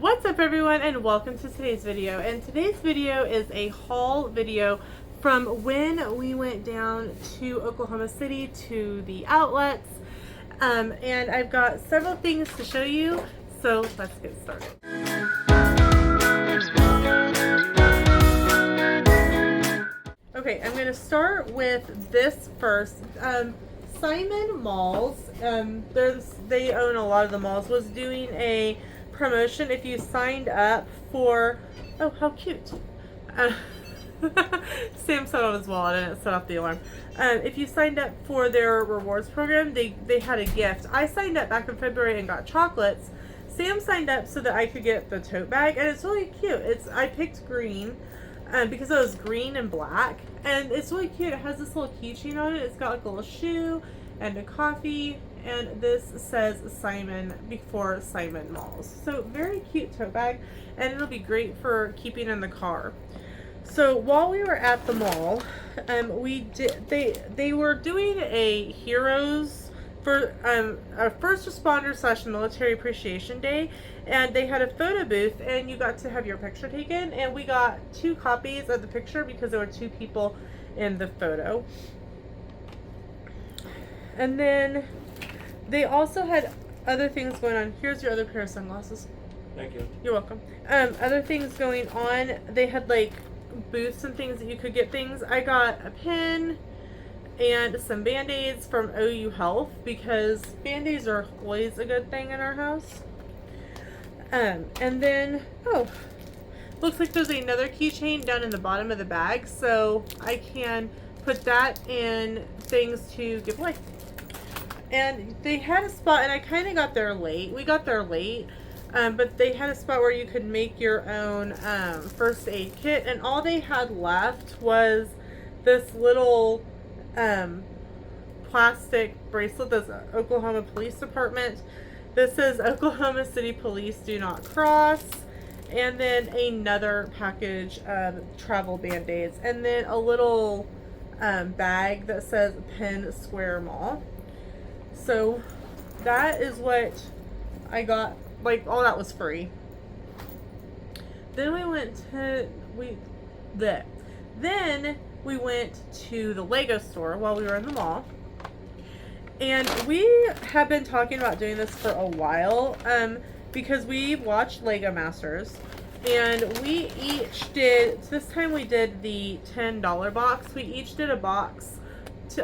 What's up everyone, and welcome to today's video. And today's video is a haul video from when we went down to Oklahoma City to the outlets. And I've got several things to show you, so let's get started. Okay, I'm going to start with this first. Simon Malls, they own a lot of the malls, was doing a promotion if you signed up for, oh how cute, Sam set on his wallet and it set off the alarm. If you signed up for their rewards program, they had a gift. I signed up back in February and got chocolates. Sam signed up so that I could get the tote bag, and it's really cute. I picked green because it was green and black, and it's really cute. It has this little keychain on it. It's got like a little shoe and a coffee, and this says Simon before Simon Malls. So very cute tote bag, and it'll be great for keeping in the car. So while we were at the mall, they were doing a heroes for a first responder / military appreciation day, and they had a photo booth, and you got to have your picture taken, and we got 2 copies of the picture because there were 2 people in the photo. And then they also had other things going on. Here's your other pair of sunglasses. Thank you. You're welcome. Other things going on. They had like booths and things that you could get things. I got a pen and some Band-Aids from OU Health because Band-Aids are always a good thing in our house. And then, oh, looks like there's another keychain down in the bottom of the bag, so I can put that in things to give away. And they had a spot, and I kind of got there late. We got there late, but they had a spot where you could make your own first aid kit, and all they had left was this little plastic bracelet that's Oklahoma Police Department. This is Oklahoma City Police Do Not Cross, and then another package of travel Band-Aids, and then a little bag that says Penn Square Mall. So that is what I got. Like, all that was free. Then we went to then we went to the Lego store while we were in the mall. And we have been talking about doing this for a while because we watched Lego Masters, and we each did, this time we did the $10 box. We each did a box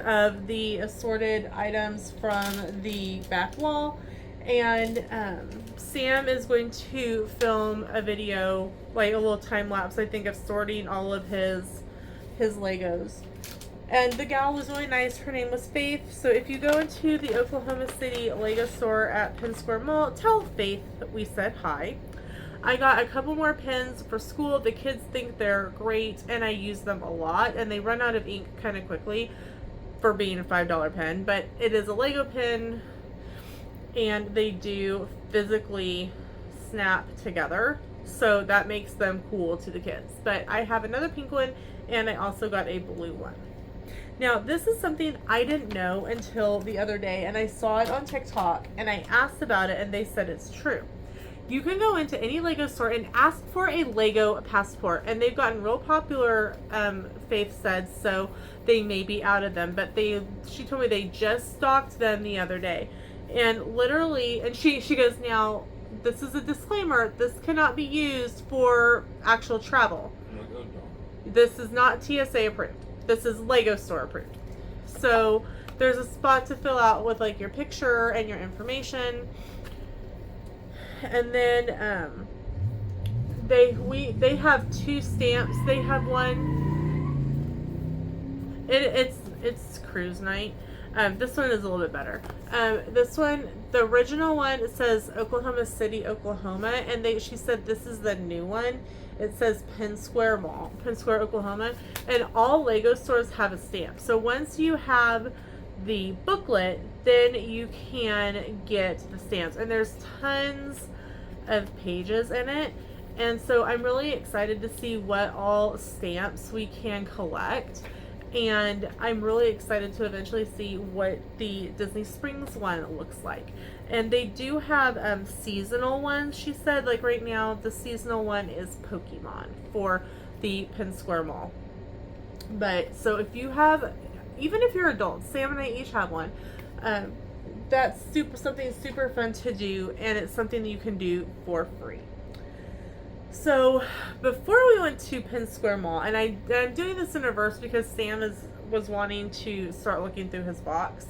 of the assorted items from the back wall, and Sam is going to film a video, like a little time lapse, I think, of sorting all of his Legos. And the gal was really nice. Her name was Faith. So if you go into the Oklahoma City Lego store at Penn Square Mall, tell Faith that we said hi. I got a couple more pens for school. The kids think they're great, and I use them a lot, and they run out of ink kind of quickly for being a $5 pen, but it is a Lego pen, and they do physically snap together, so that makes them cool to the kids. But I have another pink one, and I also got a blue one. Now, this is something I didn't know until the other day, and I saw it on TikTok, and I asked about it, and they said it's true. You can go into any Lego store and ask for a Lego passport, and they've gotten real popular, Faith said, so they may be out of them, but she told me they just stocked them the other day. And literally, and she goes, now, this is a disclaimer, this cannot be used for actual travel. This is not TSA approved. This is Lego store approved. So there's a spot to fill out with like your picture and your information. And then they have 2 stamps. They have one. It's cruise night. This one is a little bit better. This one, the original one, it says Oklahoma City, Oklahoma, and she said this is the new one. It says Penn Square Mall, Penn Square, Oklahoma, and all Lego stores have a stamp. So once you have the booklet, then you can get the stamps, and there's tons of pages in it, and so I'm really excited to see what all stamps we can collect. and I'm really excited to eventually see what the Disney Springs one looks like. And they do have seasonal ones, she said. Like right now, the seasonal one is Pokemon for the Penn Square Mall. But so if you have, even if you're adults, Sam and I each have one. That's something super fun to do, and it's something that you can do for free. So before we went to Penn Square Mall, and I'm doing this in reverse because Sam was wanting to start looking through his box.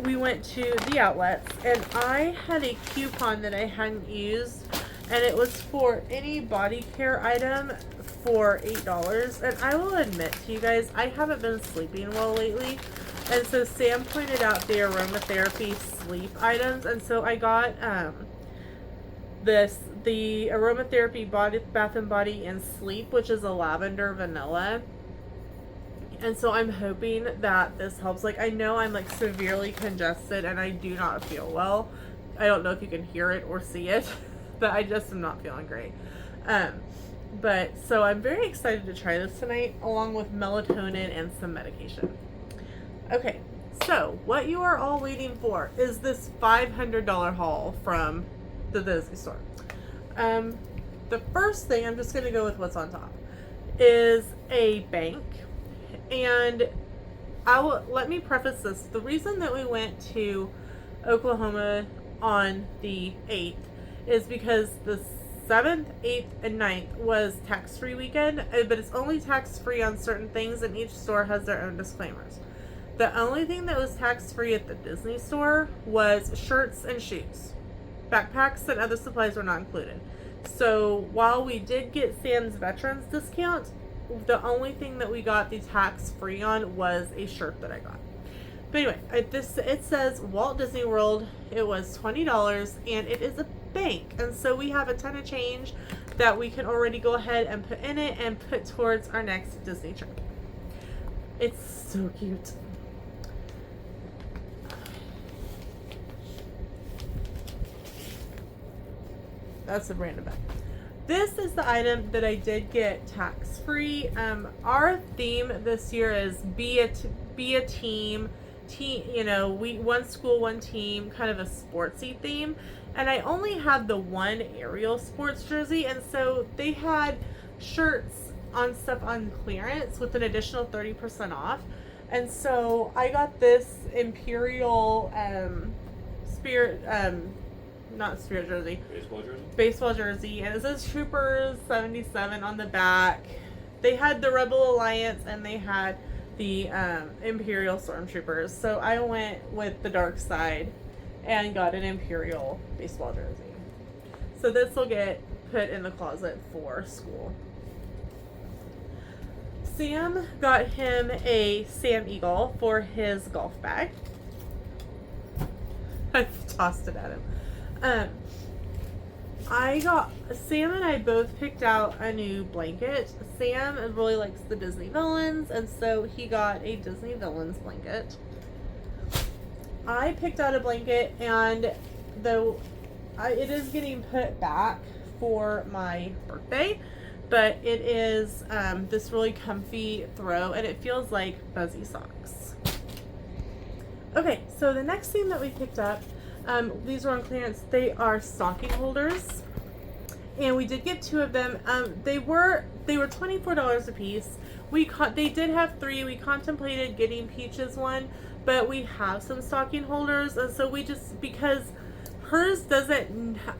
We went to the outlets, and I had a coupon that I hadn't used, and it was for any body care item for $8. And I will admit to you guys, I haven't been sleeping well lately, and so Sam pointed out the aromatherapy sleep items, and so I got the aromatherapy Bath and Body and Sleep, which is a lavender vanilla. And so I'm hoping that this helps. Like, I know I'm like severely congested and I do not feel well. I don't know if you can hear it or see it, but I just am not feeling great. But so I'm very excited to try this tonight, along with melatonin and some medication. Okay, so what you are all waiting for is this $500 haul from the Disney store. The first thing, I'm just going to go with what's on top, is a bank. And let me preface this. The reason that we went to Oklahoma on the 8th is because the 7th, 8th, and 9th was tax-free weekend, but it's only tax-free on certain things, and each store has their own disclaimers. The only thing that was tax-free at the Disney store was shirts and shoes. Backpacks and other supplies were not included. So while we did get Sam's veterans discount, the only thing that we got the tax-free on was a shirt that I got. But anyway, it says Walt Disney World. It was $20, and it is a bank. And so we have a ton of change that we can already go ahead and put in it and put towards our next Disney trip. It's so cute. That's a random bag. This is the item that I did get tax-free. Our theme this year is be a team, you know, one school, one team, kind of a sportsy theme. And I only had the one Ariel sports jersey, and so they had shirts on stuff on clearance with an additional 30% off. And so I got this Imperial not spirit jersey. Baseball jersey. And it says Troopers 77 on the back. They had the Rebel Alliance and they had the Imperial Stormtroopers. So I went with the dark side and got an Imperial baseball jersey. So this will get put in the closet for school. Sam got him a Sam Eagle for his golf bag. I tossed it at him. Sam and I both picked out a new blanket. Sam really likes the Disney villains, and so he got a Disney villains blanket. I picked out a blanket, and though it is getting put back for my birthday, but it is this really comfy throw, and it feels like fuzzy socks. Okay, so the next thing that we picked up, these were on clearance. They are stocking holders, and we did get 2 of them. They were $24 a piece. They did have 3. We contemplated getting Peach's one, but we have some stocking holders, and so because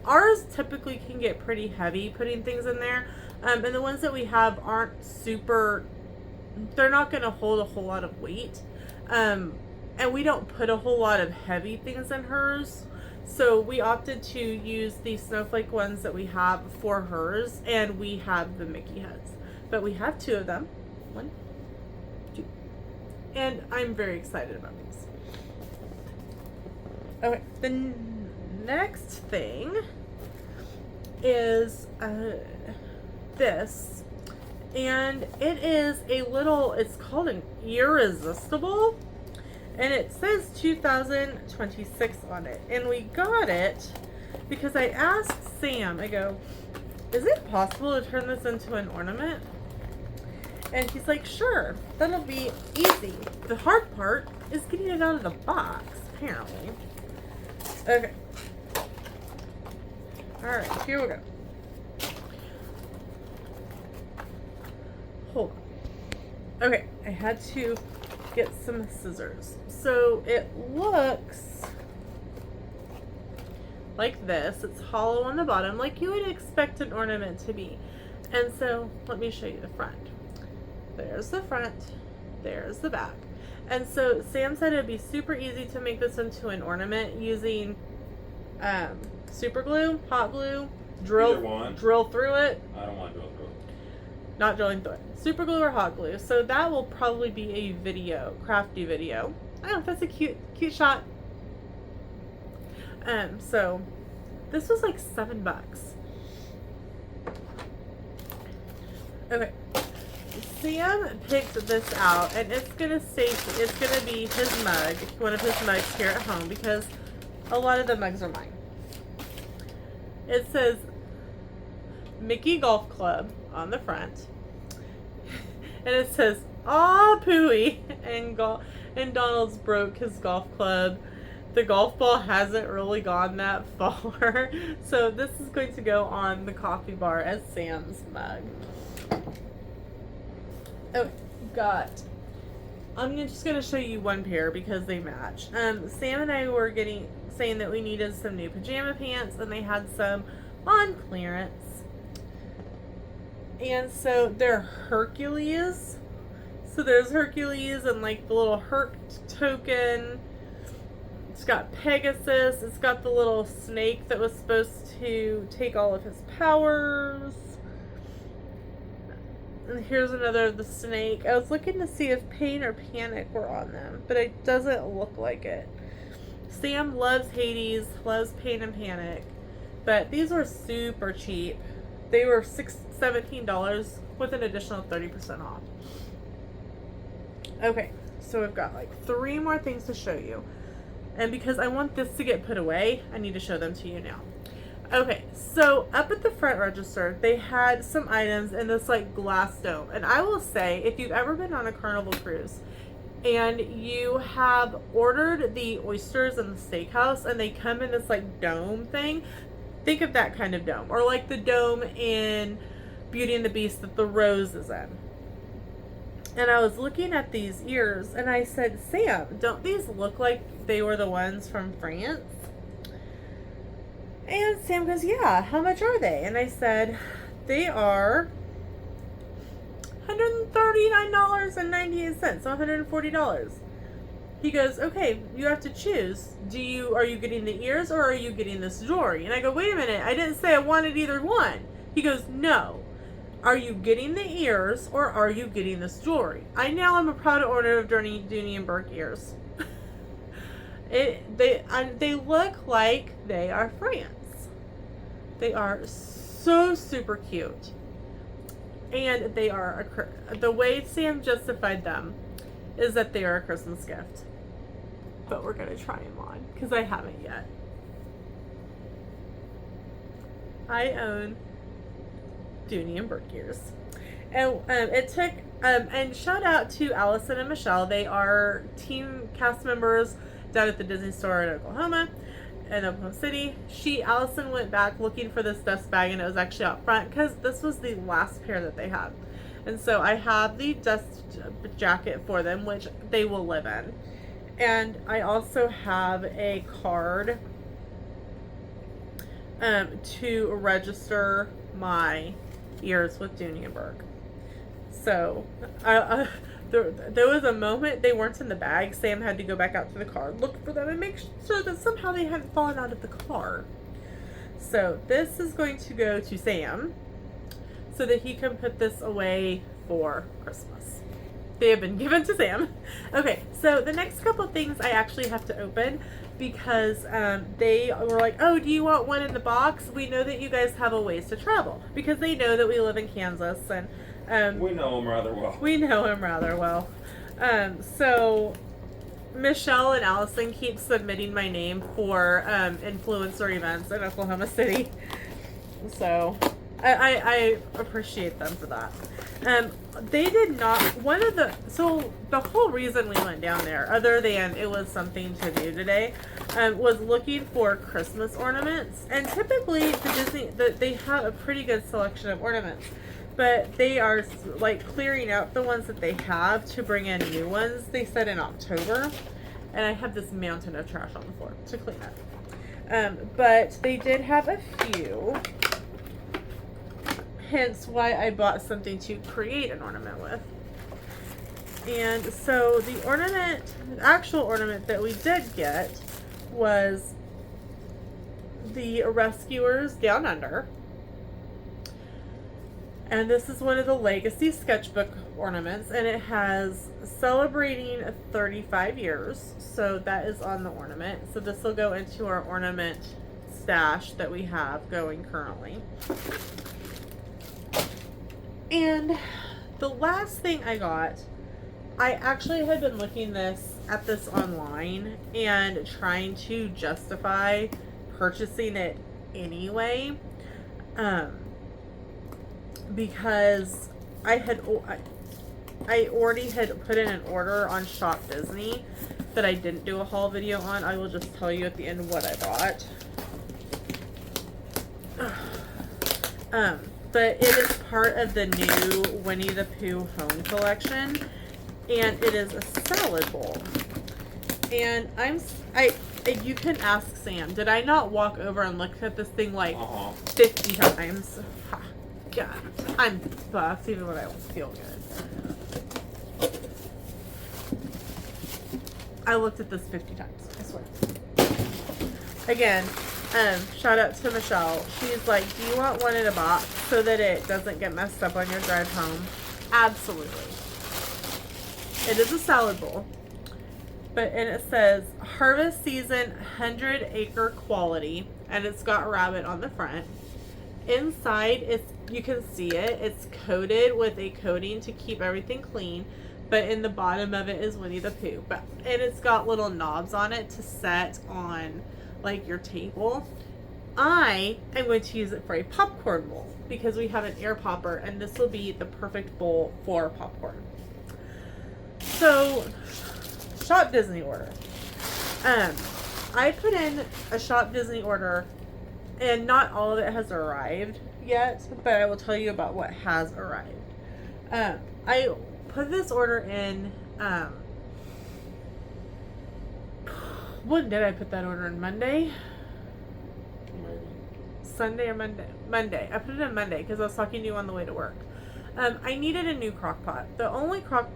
ours typically can get pretty heavy putting things in there, and the ones that we have aren't they're not going to hold a whole lot of weight. And we don't put a whole lot of heavy things in hers. So we opted to use the snowflake ones that we have for hers, and we have the Mickey heads. But we have 2 of them. 1, 2. And I'm very excited about these. Okay, the next thing is this. And it is it's called an Irresistible. And it says 2026 on it. And we got it because I asked Sam, I go, is it possible to turn this into an ornament? And he's like, sure, that'll be easy. The hard part is getting it out of the box, apparently. Okay. Alright, here we go. Hold on. Okay, I had to get some scissors. So it looks like this. It's hollow on the bottom, like you would expect an ornament to be. And so let me show you the front. There's the front, there's the back. And so Sam said it'd be super easy to make this into an ornament using super glue, hot glue, drill through it. I don't want to drill through it. Not drilling through it. Super glue or hot glue. So that will probably be a video, crafty video. Oh, that's a cute shot. So this was like $7. Okay. Sam picked this out, and it's gonna be his mug, one of his mugs here at home, because a lot of the mugs are mine. It says Mickey Golf Club on the front, and it says "Aw, Pooey," and Donald's broke his golf club. The golf ball hasn't really gone that far, so this is going to go on the coffee bar as Sam's mug. Oh, I'm just going to show you one pair because they match. Sam and I were saying that we needed some new pajama pants, and they had some on clearance. And so they're Hercules. So there's Hercules and like the little Herc token. It's got Pegasus. It's got the little snake that was supposed to take all of his powers. And here's another of the snake. I was looking to see if Pain or Panic were on them, but it doesn't look like it. Sam loves Hades, loves Pain and Panic, but these were super cheap. They were $17 with an additional 30% off. Okay, so we've got like 3 more things to show you. And because I want this to get put away, I need to show them to you now. Okay, so up at the front register, they had some items in this like glass dome. And I will say, if you've ever been on a Carnival cruise and you have ordered the oysters in the steakhouse and they come in this like dome thing, think of that kind of dome. Or like the dome in Beauty and the Beast that the rose is in. And I was looking at these ears and I said, Sam, don't these look like they were the ones from France? And Sam goes, yeah, how much are they? And I said, they are $139.98, so $140. He goes, okay, you have to choose. Are you getting the ears or are you getting this jewelry? And I go, wait a minute, I didn't say I wanted either one. He goes, no. Are you getting the ears or are you getting this jewelry? I now am a proud owner of Dooney and Burke ears. They look like they are France. They are so super cute. And they are, the way Sam justified them is that they are a Christmas gift. But we're going to try them on because I haven't yet. I own Dooney and Burke ears. And it took, and shout out to Allison and Michelle. They are team cast members down at the Disney store in Oklahoma City. Allison went back looking for this dust bag and it was actually out front because this was the last pair that they had. And so I have the dust jacket for them, which they will live in. And I also have a card to register my ears with Dooney and Burke. So there was a moment they weren't in the bag. Sam had to go back out to the car, look for them, and make sure that somehow they hadn't fallen out of the car. So this is going to go to Sam so that he can put this away for Christmas. They have been given to Sam. Okay, so the next couple things I actually have to open because they were like, oh, do you want one in the box? We know that you guys have a ways to travel because they know that we live in Kansas and we know him rather well. We know him rather well. So Michelle and Allison keep submitting my name for influencer events in Oklahoma City. So I appreciate them for that. They did not, so the whole reason we went down there, other than it was something to do today, was looking for Christmas ornaments. And typically they have a pretty good selection of ornaments, but they are like clearing out the ones that they have to bring in new ones. They said in October, and I have this mountain of trash on the floor to clean up. But they did have a few. Hence why I bought something to create an ornament with. And so the actual ornament that we did get was the Rescuers Down Under. And this is one of the Legacy sketchbook ornaments, and it has celebrating 35 years. So that is on the ornament. So this will go into our ornament stash that we have going currently. And the last thing I got, I actually had been looking at this online and trying to justify purchasing it anyway, because I already had put in an order on Shop Disney that I didn't do a haul video on. I will just tell you at the end what I bought. But it is part of the new Winnie the Pooh home collection, and it is a salad bowl. And you can ask Sam, did I not walk over and look at this thing like 50 times? God, I'm buffed even when I don't feel good. I looked at this 50 times, I swear. Again, shout out to Michelle. She's like, do you want one in a box so that it doesn't get messed up on your drive home? Absolutely. It is a salad bowl. And it says Harvest Season 100 Acre Quality, and it's got a rabbit on the front. Inside, you can see it. It's coated with a coating to keep everything clean, but in the bottom of it is Winnie the Pooh. And it's got little knobs on it to set on like your table. I am going to use it for a popcorn bowl because we have an air popper, and this will be the perfect bowl for popcorn. So, Shop Disney order. I put in a Shop Disney order, and not all of it has arrived yet, but I will tell you about what has arrived. I put this order in, when did I put that order in? Monday? Sunday or Monday? Monday. I put it in Monday because I was talking to you on the way to work. I needed a new crock pot. The only crock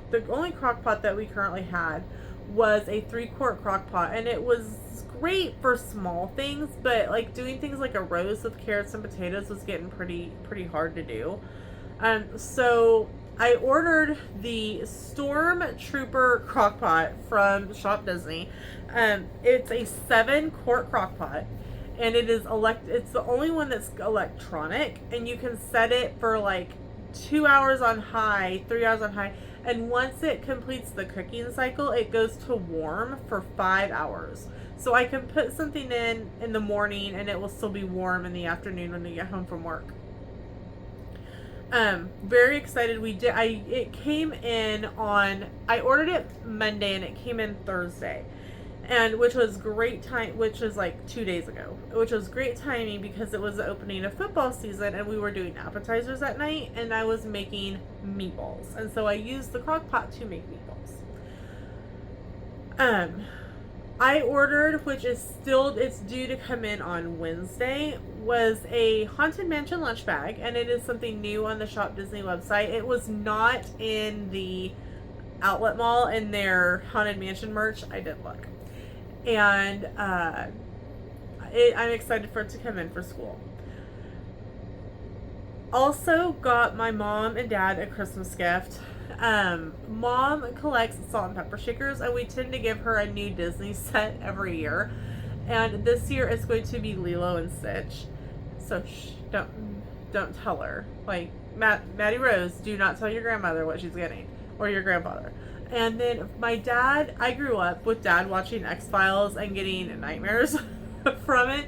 pot that we currently had was a 3-quart crock pot, and it was great for small things, but like doing things like a roast with carrots and potatoes was getting pretty hard to do. So I ordered the Storm Trooper crock pot from Shop Disney. It's a 7-quart crock pot, and it's the only one that's electronic, and you can set it for like 2 hours on high, 3 hours on high, and once it completes the cooking cycle, it goes to warm for 5 hours. So I can put something in the morning, and it will still be warm in the afternoon when we get home from work. Very excited. It came in I ordered it Monday, and it came in Thursday. Which was great time, which was like 2 days ago, which was great timing because it was the opening of football season, and we were doing appetizers at night, and I was making meatballs. And so I used the crock pot to make meatballs. I ordered, which is it's due to come in on Wednesday, was a Haunted Mansion lunch bag, and it is something new on the Shop Disney website. It was not in the outlet mall in their Haunted Mansion merch. I did look. And I'm excited for it to come in for school. Also got my mom and dad a Christmas gift. Mom collects salt and pepper shakers, and we tend to give her a new Disney set every year. And this year it's going to be Lilo and Stitch. So don't tell her. Like, Maddie Rose, do not tell your grandmother what she's getting, or your grandfather. And then my dad, I grew up with Dad watching X-Files and getting nightmares from it.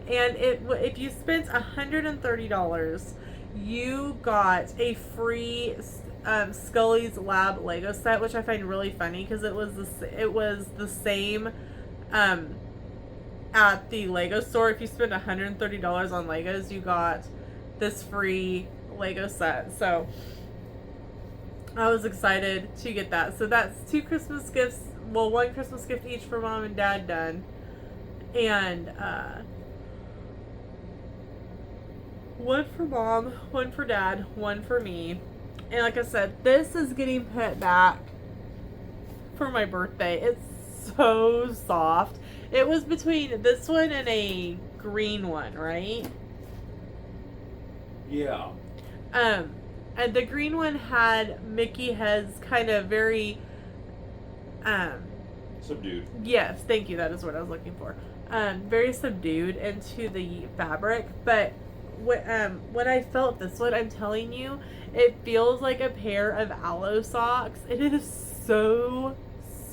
And if you spent $130, you got a free Scully's Lab Lego set, which I find really funny because it was the same at the Lego store. If you spend $130 on Legos, you got this free Lego set. So I was excited to get that. So that's 2 Christmas gifts. Well, 1 Christmas gift each for Mom and Dad done. And 1 for Mom, 1 for Dad, 1 for me. And like I said, this is getting put back for my birthday. It's so soft. It was between this one and a green one, right? Yeah. And the green one had Mickey heads, kind of very Subdued. Yes, thank you. That is what I was looking for. Very subdued into the fabric, but when I felt this one, I'm telling you, it feels like a pair of aloe socks. It is so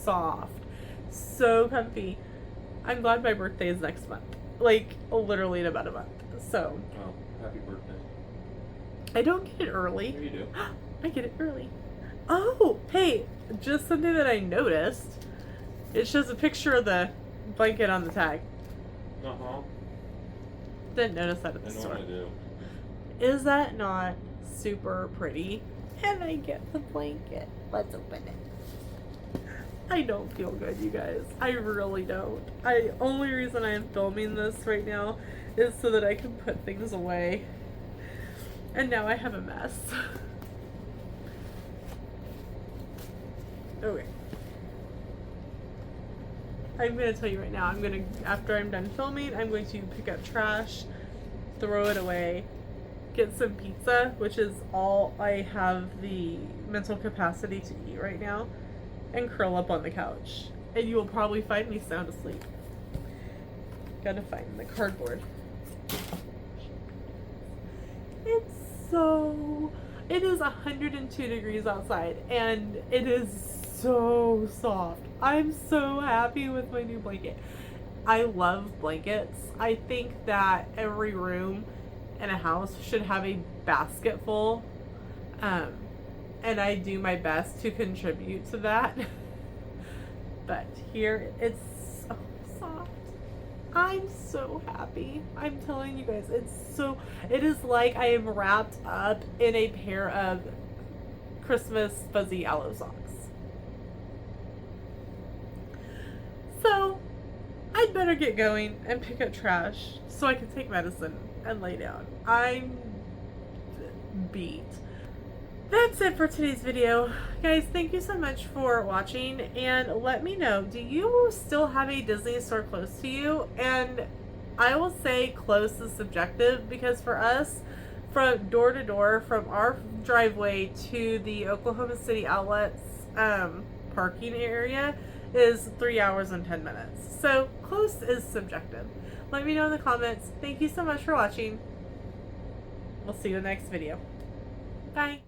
soft, so comfy. I'm glad my birthday is next month, like literally in about a month. So. Oh, happy birthday! I don't get it early. Yeah, you do. I get it early. Oh, hey, just something that I noticed. It shows a picture of the blanket on the tag. Uh-huh. Didn't notice that at the I store. normally do. Is that not super pretty? And I get the blanket. Let's open it. I don't feel good, you guys. I really don't. Only reason I am filming this right now is so that I can put things away. And now I have a mess. Okay. I'm going to tell you right now, after I'm done filming, I'm going to pick up trash, throw it away, get some pizza, which is all I have the mental capacity to eat right now, and curl up on the couch. And you will probably find me sound asleep. Gotta find the cardboard. It is 102 degrees outside, and it is so soft. I'm so happy with my new blanket. I love blankets. I think that every room in a house should have a basket full, and I do my best to contribute to that. But here, it's so soft. I'm so happy. I'm telling you guys, it is like I am wrapped up in a pair of Christmas fuzzy aloe socks. So, I'd better get going and pick up trash so I can take medicine and lay down. I'm beat. That's it for today's video. Guys, thank you so much for watching, and let me know, do you still have a Disney store close to you? And I will say close is subjective, because for us, from door to door, from our driveway to the Oklahoma City Outlets parking area is 3 hours and 10 minutes. So close is subjective. Let me know in the comments. Thank you so much for watching. We'll see you in the next video. Bye.